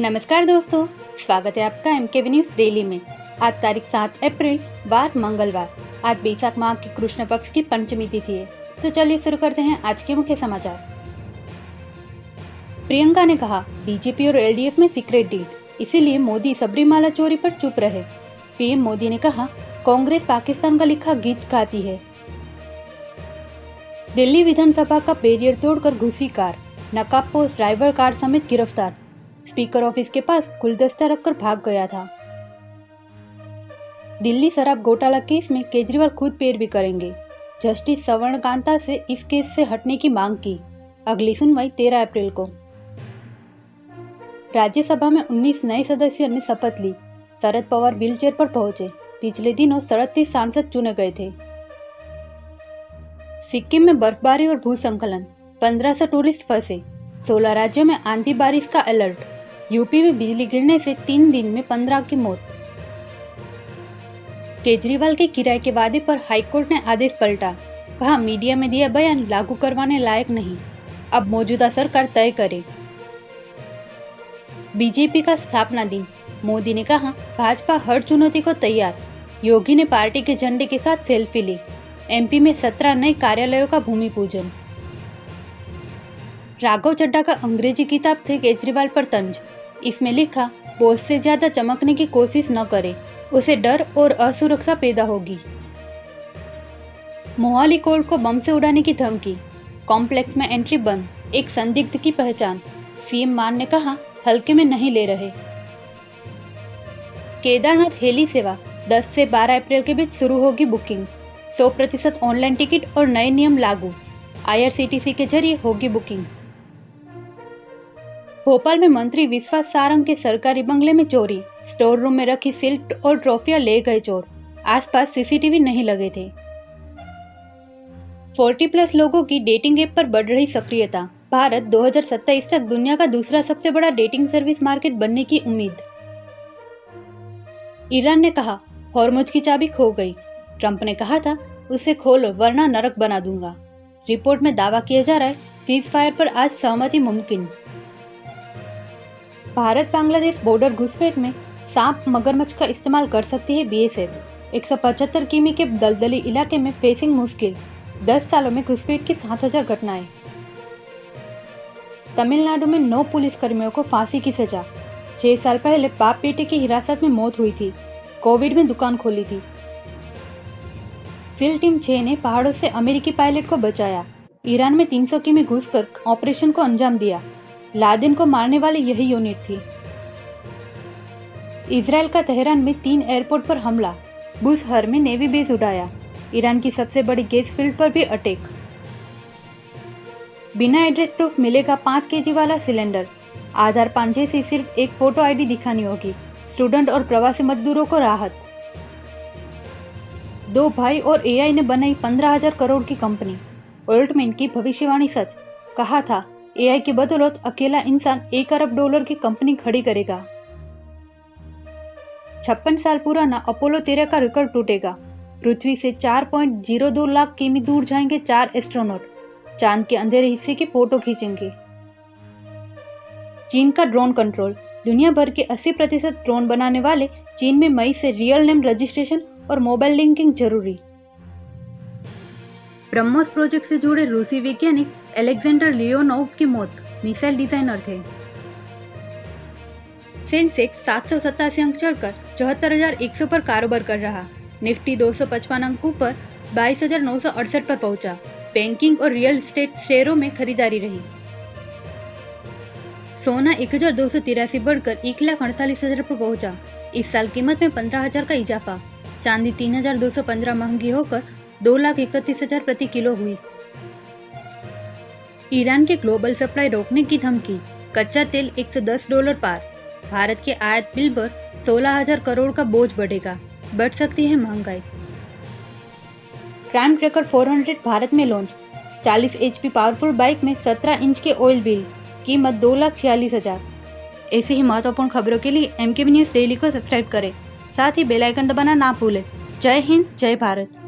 नमस्कार दोस्तों, स्वागत है आपका एमकेबी न्यूज़ डेली में। आज तारीख 7 अप्रैल वार मंगलवार। आज बैसाख माह की कृष्ण पक्ष की पंचमी तिथि है। तो चलिए शुरू करते हैं आज के मुख्य समाचार। प्रियंका ने कहा, बीजेपी और एलडीएफ में सीक्रेट डील, इसीलिए मोदी सबरीमाला चोरी पर चुप रहे। पीएम मोदी ने कहा, कांग्रेस पाकिस्तान का लिखा गीत गाती है। दिल्ली विधानसभा का बैरियर तोड़कर घुसी कार, नकाबपोश ड्राइवर कार समेत गिरफ्तार। स्पीकर ऑफिस के पास गुलदस्ता रखकर भाग गया था। दिल्ली शराब घोटाला केस में केजरीवाल खुद पैरवी करेंगे। जस्टिस सवर्ण कांता से इस केस से हटने की मांग की। अगली सुनवाई 13 अप्रैल को। राज्यसभा में 19 नए सदस्यों ने शपथ ली। शरद पवार व्हीलचेयर पर पहुंचे। पिछले दिनों 37 सांसद चुने गए थे। सिक्किम में बर्फबारी और भूस्खलन, 1500 टूरिस्ट फंसे। 16 राज्यों में आंधी बारिश का अलर्ट। यूपी में बिजली गिरने से 3 दिन में 15 की मौत। केजरीवाल के किराए के वादे पर हाईकोर्ट ने आदेश पलटा। कहा, मीडिया में दिया बयान लागू करवाने लायक नहीं, अब मौजूदा सरकार तय करे। बीजेपी का स्थापना दिन, मोदी ने कहा, भाजपा हर चुनौती को तैयार। योगी ने पार्टी के झंडे के साथ सेल्फी ली। एमपी में 17 नए कार्यालयों का भूमि पूजन। राघव चड्ढा का अंग्रेजी किताब से केजरीवाल पर तंज। इसमें लिखा, बॉस से ज्यादा चमकने की कोशिश न करे, उसे डर और असुरक्षा पैदा होगी। मोहाली कोर्ट को बम से उड़ाने की धमकी। कॉम्प्लेक्स में एंट्री बंद, एक संदिग्ध की पहचान। सीएम मान ने कहा, हल्के में नहीं ले रहे। केदारनाथ हेली सेवा 10 से 12 अप्रैल के बीच शुरू होगी बुकिंग। 100% ऑनलाइन टिकट और नए नियम लागू। आईआरसीटीसी के जरिए होगी बुकिंग। भोपाल में मंत्री विश्वास सारंग के सरकारी बंगले में चोरी। स्टोर रूम में रखी सिल्क और ट्रॉफियां ले गए चोर। आसपास सीसीटीवी नहीं लगे थे। 40+ लोगों की डेटिंग ऐप पर बढ़ रही सक्रियता। भारत 2027 तक दुनिया का दूसरा सबसे बड़ा डेटिंग सर्विस मार्केट बनने की उम्मीद। ईरान ने कहा, हॉर्मुज की चाबी खो गई। ट्रंप ने कहा था, उसे खोलो वरना नरक बना दूंगा। रिपोर्ट में दावा किया जा रहा है, सीज फायर पर आज सहमति मुमकिन। भारत बांग्लादेश बॉर्डर घुसपैठ में सांप मगरमच्छ का इस्तेमाल कर सकती है बीएसएफ। 175 किमी के दलदली इलाके में फेसिंग मुश्किल। 10 सालों में घुसपैठ की 7000 घटनाएं। तमिलनाडु में 9 पुलिसकर्मियों को फांसी की सजा। 6 साल पहले बाप बेटे की हिरासत में मौत हुई थी। कोविड में दुकान खोली थी। सील टीम 6 ने पहाड़ों से अमेरिकी पायलट को बचाया। ईरान में 300 किमी घुसकर ऑपरेशन को अंजाम दिया। लादेन को मारने वाली यही यूनिट थी। इजराइल का तेहरान में 3 एयरपोर्ट पर हमला। बुशहर में नेवी बेस उड़ाया। ईरान की सबसे बड़ी गैस फील्ड पर भी अटैक। बिना एड्रेस प्रूफ मिलेगा 5 केजी वाला सिलेंडर। आधार पान जैसी सिर्फ एक फोटो आईडी दिखानी होगी। स्टूडेंट और प्रवासी मजदूरों को राहत। 2 भाई और एआई ने बनाई 15,000 करोड़ की कंपनी। ऑल्टमैन की भविष्यवाणी सच। कहा था, एआई की बदौलत अकेला इंसान 1 अरब डॉलर की कंपनी खड़ी करेगा। 56 साल पुराना अपोलो 13 का रिकॉर्ड टूटेगा। पृथ्वी से 4.02 लाख किमी दूर जाएंगे 4 एस्ट्रोनॉट। चांद के अंधेरे हिस्से की फोटो खींचेंगे। चीन का ड्रोन कंट्रोल। दुनिया भर के 80% ड्रोन बनाने वाले चीन में मई से रियल नेम रजिस्ट्रेशन और मोबाइल लिंकिंग जरूरी। ब्रह्मोस प्रोजेक्ट से जुड़े रूसी वैज्ञानिक अलेक्जेंडर लियोनोव की मौत। मिसाइल डिजाइनर थे। सेंसेक्स 787 अंक चढ़कर 74,100 पर कारोबार कर रहा। निफ्टी 255 अंकों पर 22,968 पर पहुंचा। बैंकिंग और रियल एस्टेट शेयरों में खरीदारी रही। सोना 1,283 बढ़कर 1,48,000 पर पहुंचा। इस साल कीमत में 15,000 का इजाफा। चांदी 3,215 महंगी होकर 2,31,000 प्रति किलो हुई। ईरान के ग्लोबल सप्लाई रोकने की धमकी। कच्चा तेल $110 पार। भारत के आयात बिल पर 16,000 करोड़ का बोझ बढ़ेगा। बढ़ सकती है महंगाई। क्राइम ट्रैकर 400 भारत में लॉन्च। 40 HP पावरफुल बाइक में 17 इंच के ऑयल बिल। कीमत 2,46,000। ऐसी ही महत्वपूर्ण खबरों के लिए एमकेबी न्यूज़ डेली को सब्सक्राइब करें। साथ ही बेल आइकन दबाना ना भूलें। जय हिंद, जय भारत।